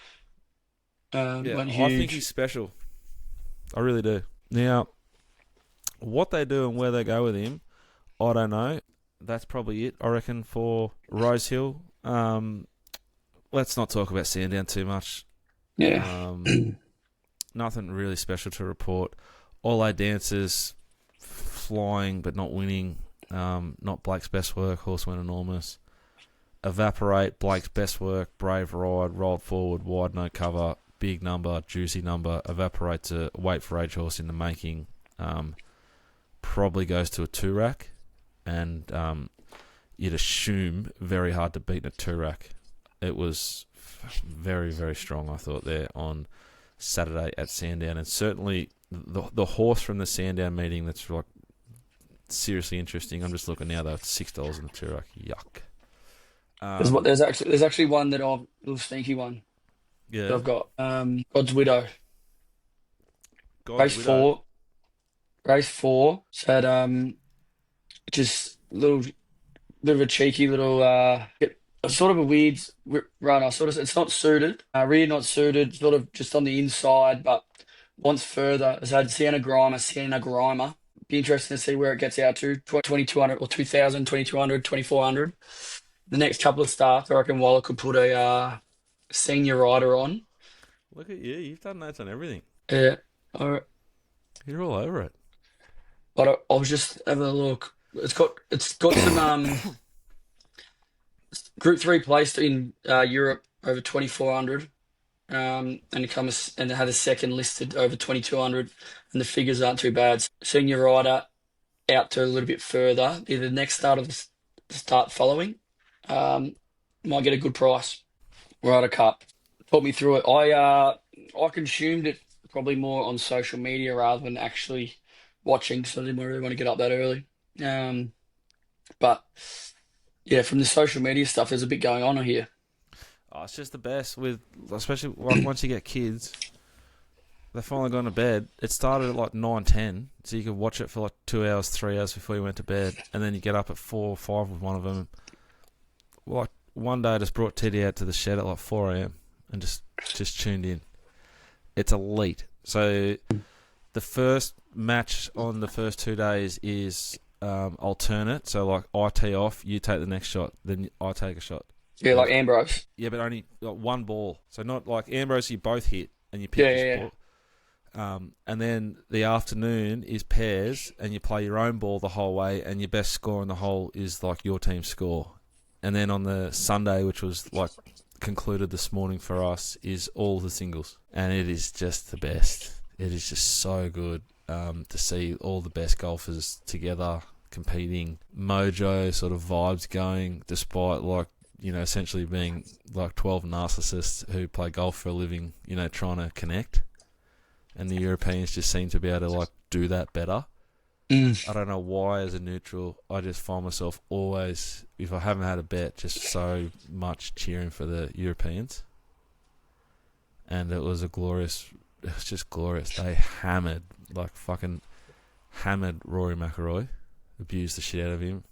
Yeah, Went I think huge. he's special. I really do. Now, what they do and where they go with him, I don't know. That's probably it, I reckon, for Rosehill. Let's not talk about Sandown too much. Yeah. Nothing really special to report. All our dancers flying but not winning. Not Blake's best work. Horse went enormous. Evaporate. Blake's best work. Brave ride. Rolled forward. Wide no cover. Big number. Juicy number. Evaporate's a weight for age horse in the making. Probably goes to a 2-rack. And you'd assume very hard to beat in a 2-rack. It was very, very strong, I thought, there on Saturday at Sandown. And certainly the horse from the Sandown meeting that's like seriously interesting. I'm just looking now, though. It's $6 in the 2-rack. Yuck. There's actually one that a little sneaky one that Yeah. I've got. God's Widow. God's Race Widow. four. Race four. So just a little bit of a cheeky little sort of a weird runner. It's not suited. Rear not suited. Sort of just on the inside, but wants further. It's had Sienna Grimer. Be interesting to see where it gets out to 2200 or 2000, 2200, 2400. The next couple of starts, I reckon Waller could put a senior rider on. Look at you. You've done notes on everything. Yeah. I, You're all over it. but I was just having a look. It's got some Group 3 placed in Europe over 2400. And it had a second listed over 2200, and the figures aren't too bad. Senior rider out to a little bit further, either the next start or the start following. Might get a good price. Ryder Cup. Talk me through it. I consumed it probably more on social media rather than actually watching, so I didn't really want to get up that early. But yeah, from the social media stuff, there's a bit going on here. Oh, it's just the best with, especially like once you get kids, they finally gone to bed. It started at like 9:10, so you could watch it for like 2 hours, 3 hours before you went to bed, and then you get up at 4 or 5 with one of them. Like one day, I just brought Teddy out to the shed at like 4 a.m. and just tuned in. It's elite. So the first match on the first 2 days is alternate. So like I tee off, you take the next shot, then I take a shot. Yeah, like Ambrose. Yeah, but only like one ball. So not like Ambrose, you both hit and you pick Yeah, your yeah, ball. And then the afternoon is pairs, and you play your own ball the whole way, and your best score in the hole is like your team's score. And then on the Sunday, which was like concluded this morning for us, is all the singles, and it is just the best. It is just so good to see all the best golfers together competing. Mojo sort of vibes going, despite like, you know, essentially being like 12 narcissists who play golf for a living, you know, trying to connect. And the Europeans just seem to be able to like do that better. I don't know why, as a neutral, I just find myself always, if I haven't had a bet, just so much cheering for the Europeans. And it was just glorious. They hammered, like fucking hammered Rory McIlroy, abused the shit out of him.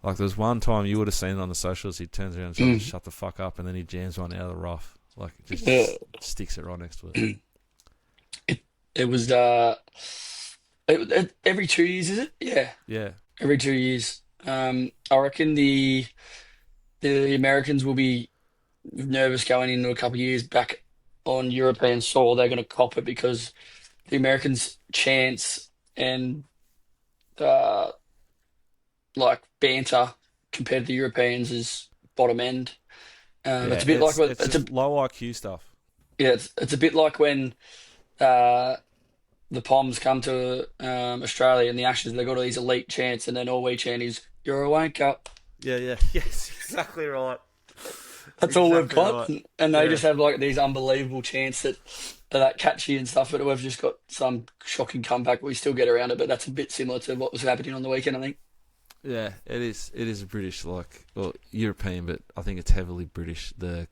Like, there was one time you would have seen it on the socials, he turns around and says, shut the fuck up, and then he jams one out of the rough. Like, it just sticks it right next to it. It was every 2 years, is it? Yeah, Yeah. every 2 years. I reckon the Americans will be nervous going into a couple of years back on European soil. They're going to cop it because the Americans' chance and uh, like banter compared to the Europeans is bottom end. Yeah, It's a bit like it's just low IQ stuff. yeah, it's a bit like when the Poms come to Australia in the Ashes. They got all these elite chants, and then all we chant is "You're a wanker." Yeah, yes, exactly right. That's all we've got, Right. and they Yeah. just have like these unbelievable chants that are that catchy and stuff. But we've just got some shocking comeback. We still get around it, but that's a bit similar to what was happening on the weekend, I think. Yeah, it is. It is British, like, well, European, but I think it's heavily British. The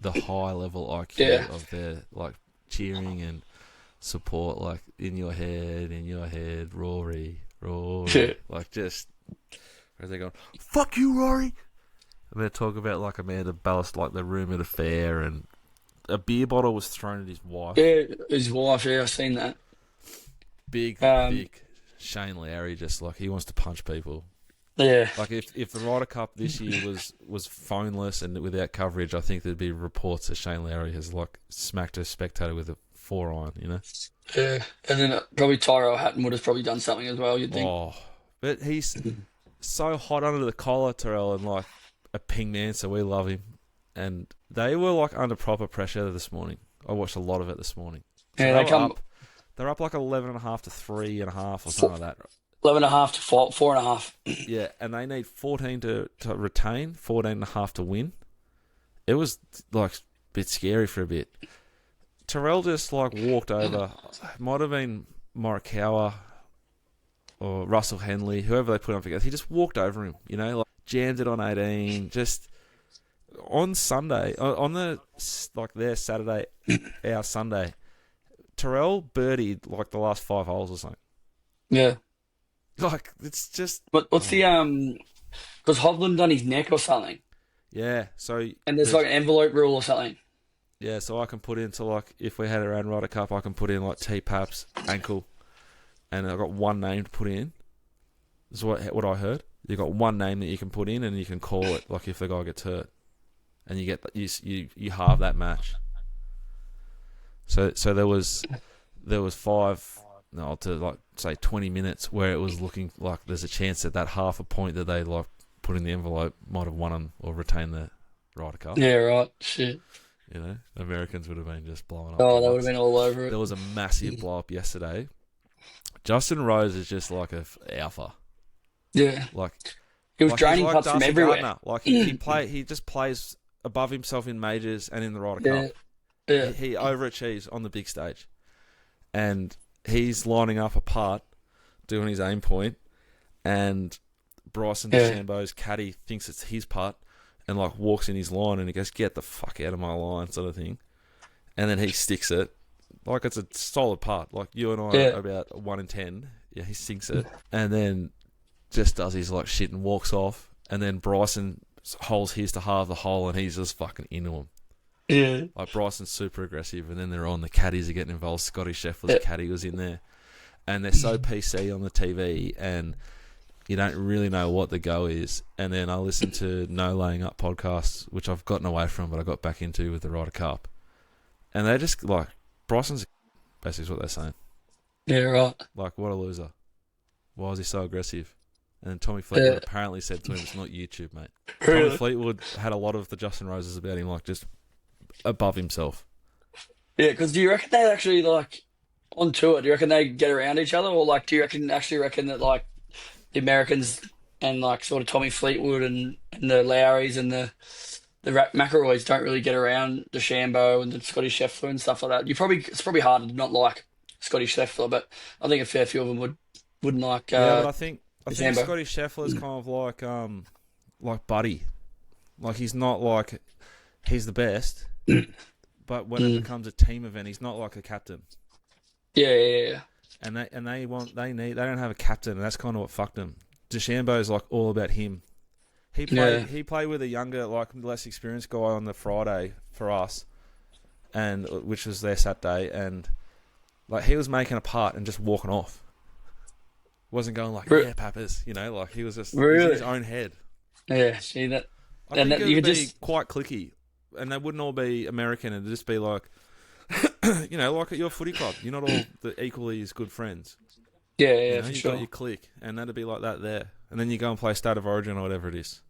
high level IQ Yeah. of their like cheering and support, like in your head, Rory, Yeah. like just are they going, fuck you, Rory? And they talk about like Amanda Ballast, like the rumoured affair, and a beer bottle was thrown at his wife. Yeah, his wife. Yeah, I've seen that. Big Um, Shane Lowry, just like he wants to punch people. yeah, Like if the Ryder Cup this year was phoneless and without coverage, I think there'd be reports that Shane Lowry has like smacked a spectator with a 4-iron, you know? yeah. And then probably Tyrell Hatton would have probably done something as well. You'd think. Oh, but he's so hot under the collar, Terrell, and like a ping man, so we love him. And they were like under proper pressure this morning. I watched a lot of it this morning. So Yeah, they they were come up. They're up like 11.5 to 3.5 or something like that. 11.5 to 4.5. Yeah, and they need 14 to retain, 14.5 to win. It was like a bit scary for a bit. Terrell just like walked over. Might have been Morikawa or Russell Henley, whoever they put on together. He just walked over him, you know, like jammed it on 18. Just on Sunday, on the like their Saturday, our Sunday, Terrell birdied like the last 5 holes or something. Yeah. Like it's just What's the because Hovland done his neck or something, yeah. So and there's like an envelope rule or something. yeah, so I can put into like if we had our own Ryder Cup, I can put in like T Paps ankle, and I've got one name to put in. This is what I heard. You got one name that you can put in, and you can call it like if the guy gets hurt, and you get you halve that match. So there was 5, no, to like say 20 minutes where it was looking like there's a chance that half a point that they like put in the envelope might have won or retained the Ryder Cup. Yeah, right. Shit. You know, Americans would have been just blowing up. Oh, they would have been all over it. There was a massive blow up yesterday. Justin Rose is just like a alpha. Yeah. Like He was like draining he's like putts from Darcy everywhere. Gardner. Like he just plays above himself in majors and in the Ryder Yeah. Cup. Yeah. He overachieves on the big stage. And he's lining up a putt, doing his aim point, and Bryson DeChambeau's caddy thinks it's his putt and like walks in his line and he goes, "Get the fuck out of my line," sort of thing. And then he sticks it. Like it's a solid putt. Like you and I are about 1 in 10. Yeah, he sinks it. And then just does his like shit and walks off. And then Bryson holds his to halve the hole and he's just fucking into him. Yeah. Like Bryson's super aggressive, and then they're on. The caddies are getting involved. Scotty Scheffler's caddy was in there, and they're so PC on the TV, and you don't really know what the go is. And then I listened to No Laying Up podcasts, which I've gotten away from, but I got back into with the Ryder Cup, and they're just like Bryson's basically what they're saying. Yeah, right. Like, what a loser! Why is he so aggressive? And then Tommy Fleetwood apparently said to him, "It's not YouTube, mate." Really? Tommy Fleetwood had a lot of the Justin Roses about him, like just above himself. Yeah, because do you reckon they actually like on tour? Do you reckon they get around each other, or like do you reckon that like the Americans and like sort of Tommy Fleetwood and the Lowrys and the McIlroys don't really get around DeChambeau and the Scotty Scheffler and stuff like that? It's probably hard to not like Scotty Scheffler, but I think a fair few of them wouldn't like. Yeah, but I think DeChambeau. Scotty Scheffler is kind of like Buddy. Like he's not like he's the best. But when it becomes a team event, he's not like a captain. Yeah. And they don't have a captain, and that's kind of what fucked them. DeChambeau's like all about him. He played with a younger, like less experienced guy on the Friday for us, and which was their Saturday, and like he was making a putt and just walking off. Wasn't going like Pappers, like he was just in his own head. Yeah, see that. I think it would be quite cliquey. And they wouldn't all be American. It'd just be like, like at your footy club. You're not all equally as good friends. Yeah, for you've sure. got your clique, and that'd be like that there. And then you go and play State of Origin or whatever it is.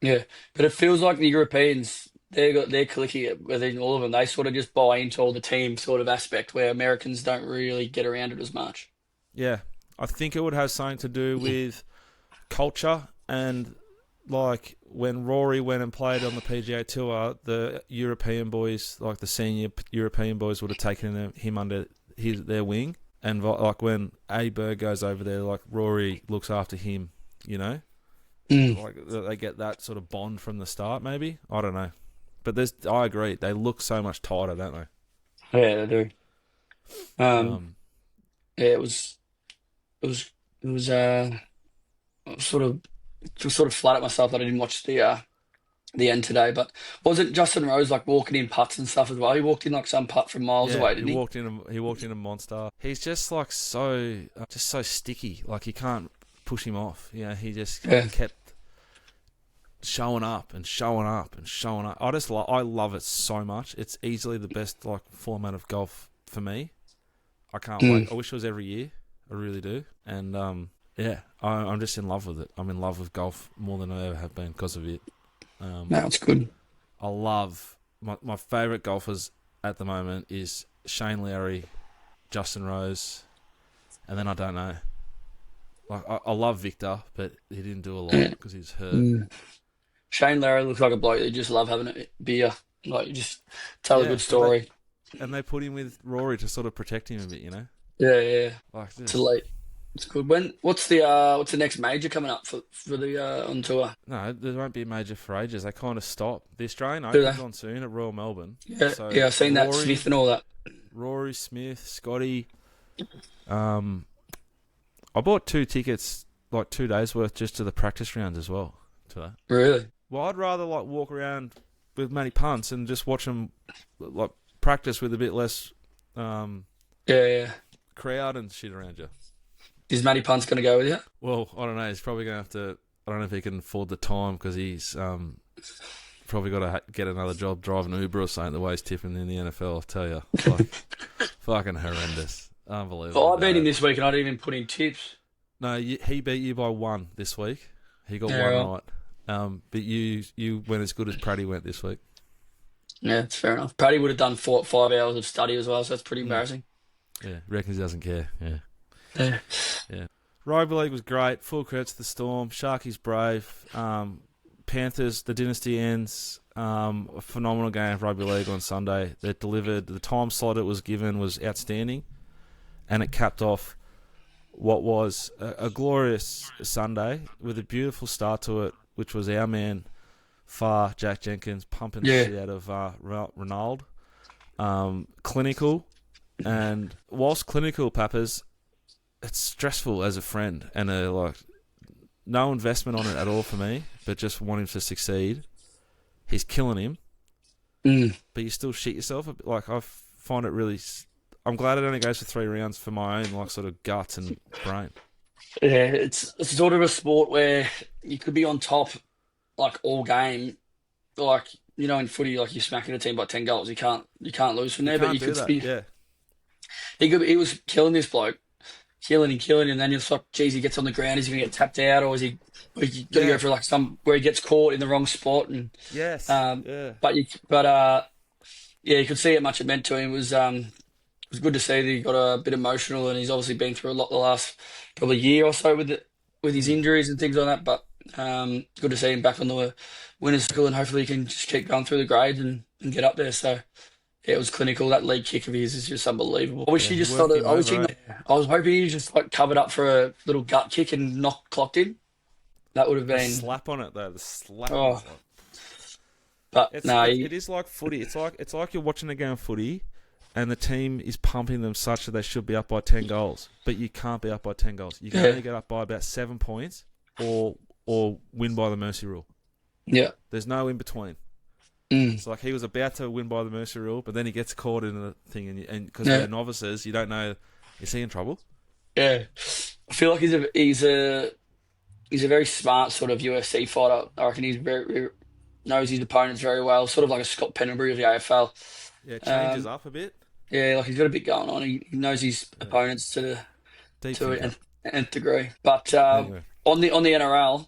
Yeah, but it feels like the Europeans, they're cliquey within all of them. They sort of just buy into all the team sort of aspect, where Americans don't really get around it as much. Yeah, I think it would have something to do with culture and. Like when Rory went and played on the PGA Tour, the European boys, like the senior European boys, would have taken him under their wing. And like when A. Berg goes over there, like Rory looks after him, Like they get that sort of bond from the start, maybe. I don't know. But I agree. They look so much tighter, don't they? Yeah, they do. Yeah, it was sort of. Just sort of flat at myself that I didn't watch the end today, but wasn't Justin Rose like walking in putts and stuff as well? He walked in like some putt from miles away, didn't he? He walked in a monster. He's just like so sticky. Like you can't push him off. He just kept showing up and showing up and showing up. I love it so much. It's easily the best like format of golf for me. I can't wait. I wish it was every year. I really do. And yeah, I'm just in love with it. I'm in love with golf more than I ever have been because of it. No, it's good. I love my favourite golfers at the moment is Shane Lowry, Justin Rose, and then I don't know. Like I love Victor, but he didn't do a lot because he's hurt. Shane Lowry looks like a bloke that you just love having a beer. Like you just tell a good story. And they put him with Rory to sort of protect him a bit, Yeah. Like this. It's late. It's good. What's the next major coming up for the on tour? No, there won't be a major for ages. They kind of stop. The Australian Open's on soon at Royal Melbourne. Yeah, so I've seen that Smith and all that. Rory, Smith, Scotty. I bought 2 tickets, like 2 days worth, just to the practice rounds as well. To that. Really? Well, I'd rather like walk around with Matty Punts and just watch them like practice with a bit less crowd and shit around you. Is Matty Punt's going to go with you? Well, I don't know. He's probably going to have to... I don't know if he can afford the time because he's probably got to get another job driving Uber or something the way he's tipping in the NFL, I'll tell you. Like, fucking horrendous. Unbelievable. Oh, I beat him this week and I didn't even put in tips. No, he beat you by 1 this week. He got 1 right. But you went as good as Praddy went this week. Yeah, that's fair enough. Praddy would have done 5 hours of study as well, so that's pretty embarrassing. Yeah, reckons he doesn't care. Yeah. Yeah. Rugby League was great. Full credit to the Storm. Sharkies brave. Panthers, the dynasty ends. A phenomenal game of rugby league on Sunday. It delivered. The time slot it was given was outstanding, and it capped off what was a glorious Sunday with a beautiful start to it, which was our man, Jack Jenkins, pumping the shit out of Ronald. Clinical, and whilst clinical, Pappers, it's stressful as a friend, and no investment on it at all for me, but just want him to succeed. He's killing him, but you still shit yourself. Like, I find it really... I'm glad it only goes for 3 rounds for my own, sort of guts and brain. Yeah, it's sort of a sport where you could be on top, all game. In footy, you're smacking a team by 10 goals. You can't lose from there, but you could be... Yeah. He was killing this bloke, killing him, and then you're like, geez, he gets on the ground, is he going to get tapped out, or is he going to go for where he gets caught in the wrong spot? And yes, but you could see how much it meant to him. It was good to see that he got a bit emotional, and he's obviously been through a lot the last probably year or so with his injuries and things like that. But good to see him back on the winners' circle, and hopefully he can just keep going through the grades and get up there. So. Yeah, it was clinical. That lead kick of his is just unbelievable. I wish he just I was hoping he just covered up for a little gut kick and clocked in. That would have been the slap on it though. The slap. Oh. But it is like footy. It's like you're watching a game of footy, and the team is pumping them such that they should be up by 10 goals, but you can't be up by 10 goals. You can only get up by about 7 points, or win by the mercy rule. Yeah, there's no in between. It's like he was about to win by the mercy rule, but then he gets caught in a thing, and because they're novices, you don't know, is he in trouble? Yeah, I feel like he's a very smart sort of UFC fighter. I reckon he's very knows his opponents very well, sort of like a Scott Pendlebury of the AFL. Yeah, changes up a bit. Yeah, he's got a bit going on. He knows his opponents to an nth degree. But anyway. on the NRL,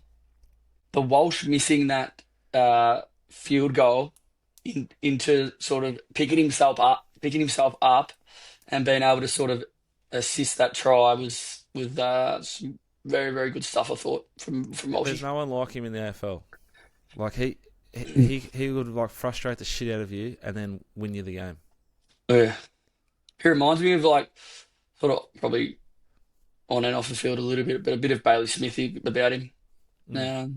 the Walsh missing that field goal into sort of picking himself up and being able to sort of assist that try was some very, very good stuff, I thought, from Walsh. There's no one like him in the AFL. Like he would frustrate the shit out of you and then win you the game. Yeah. He reminds me of sort of probably on and off the field a little bit, but a bit of Bailey Smithy about him.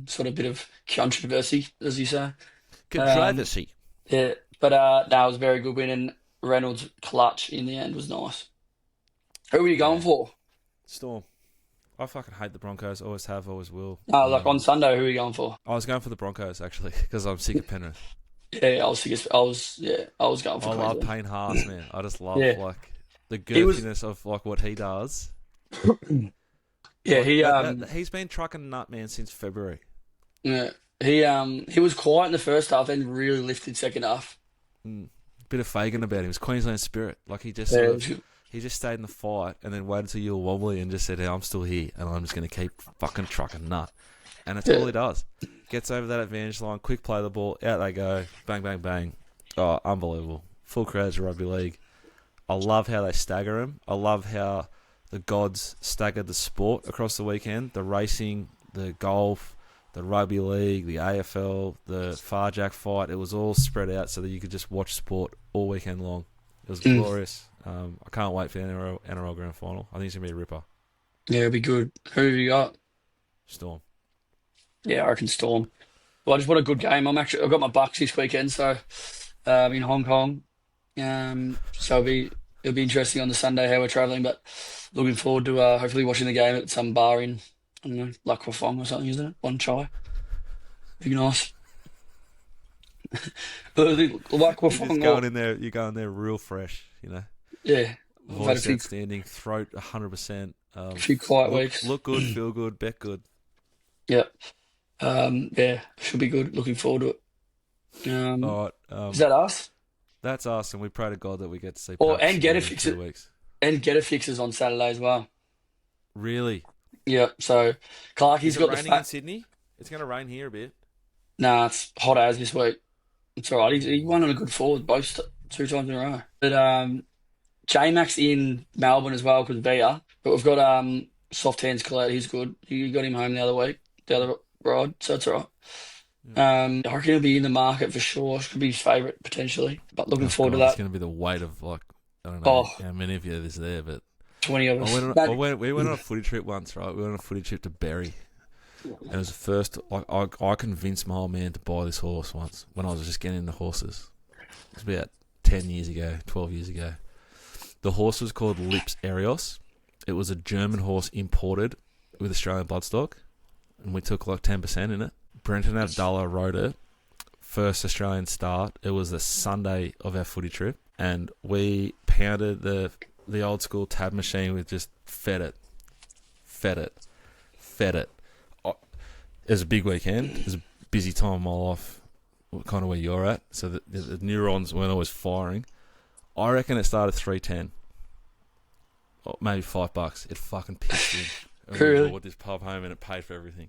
Sort of a bit of controversy, as you say. Controversy. Yeah, but that was a very good win, and Reynolds' clutch in the end was nice. Who were you going for? Storm. I fucking hate the Broncos. Always have, always will. On Sunday, who were you going for? I was going for the Broncos, actually, because I'm sick of Penrith. Yeah, I was going for I love Payne Haas, man. I just love the girthiness of what he does. Yeah, he's been trucking nut, man, since February. Yeah, he was quiet in the first half, then really lifted second half. Bit of Fagan about him. It's Queensland spirit. He just he just stayed in the fight and then waited till you were wobbly and just said, "Hey, I'm still here and I'm just going to keep fucking trucking nut." And that's all he does. Gets over that advantage line, quick play the ball, out they go, bang, bang, bang. Oh, unbelievable. Full credit to rugby league. I love how they stagger him. I love how the gods staggered the sport across the weekend. The racing, the golf, the rugby league, the AFL, the Farjack fight. It was all spread out so that you could just watch sport all weekend long. It was glorious. I can't wait for the NRL Grand Final. I think it's going to be a ripper. Yeah, it'll be good. Who have you got? Storm. Yeah, I reckon Storm. Well, I just want a good game. I've got my Bucks this weekend, so in Hong Kong. So it'll be interesting on the Sunday how we're travelling, but looking forward to hopefully watching the game at some bar in, I don't know, La Kwafong or something, isn't it? One chai. Be nice. La Kwafong. You're going there real fresh, Yeah. Voice outstanding, throat 100%. A few quiet weeks. Look good, feel good, bet good. Yeah. Yeah, should be good. Looking forward to it. All right. Is that us? That's us, and we pray to God that we get to see. And get a fix it. And get a fixes on Saturday as well. Really? Yeah. So Clarkie's got raining in Sydney. It's going to rain here a bit. Nah, it's hot as this week. It's all right. He won on a good forward both 2 times in a row. But J-Max in Melbourne as well because Via. But we've got soft hands Colette. He's good. You got him home the other week, the other ride, so it's all right. I reckon he'll be in the market for sure. Could be his favourite potentially, but looking Oh forward to god, it's that. going to be the weight of like I don't know Oh, how many of you there's there, but 20 of us. But, we went on a footy trip once, right? We went on a footy trip to Berry. And it was the first. I convinced my old man to buy this horse once when I was just getting into horses. It was about 10 years ago, 12 years ago. The horse was called Lips Arios. It was a German horse imported with Australian bloodstock, and we took like 10% in it. Brenton Abdallah rode it. First Australian start. It was the Sunday of our footy trip, and we pounded the old school tab machine with just fed it. It was a big weekend. It was a busy time of my life, kind of where you're at. So the neurons weren't always firing. I reckon it started 310, or maybe $5. It fucking pissed in. And really? we bought this pub home and it paid for everything.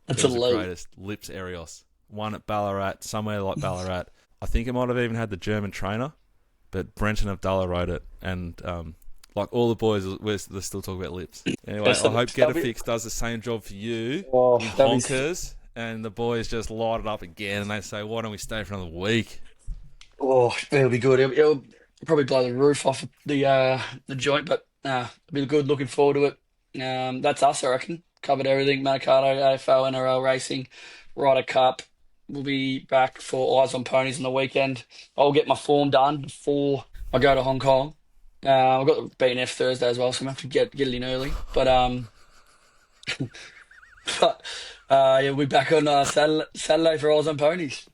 That's It was elite. the greatest. Lips Arios. One at Ballarat, somewhere like Ballarat. I think it might have even had the German trainer, but Brenton Abdallah rode it, and like all the boys, they're still talking about Lips. Anyway, I hope Get a Fix does the same job for you Oh, in honkers, and the boys just light it up again, and they say, "Why don't we stay for another week?" oh, it'll be good. It'll probably blow the roof off the joint, but it'll be good. Looking forward to it. That's us, I reckon. Covered everything. Manikato, AFL, NRL racing, Ryder Cup. We'll be back for Eyes on Ponies on the weekend. I'll get my form done before I go to Hong Kong. I've got the BNF Thursday as well, so I'm gonna have to get it in early. But yeah, we'll be back on Saturday for Eyes on Ponies.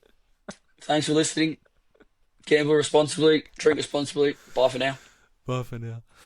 Thanks for listening. Gamble responsibly, drink responsibly. Bye for now. Bye for now.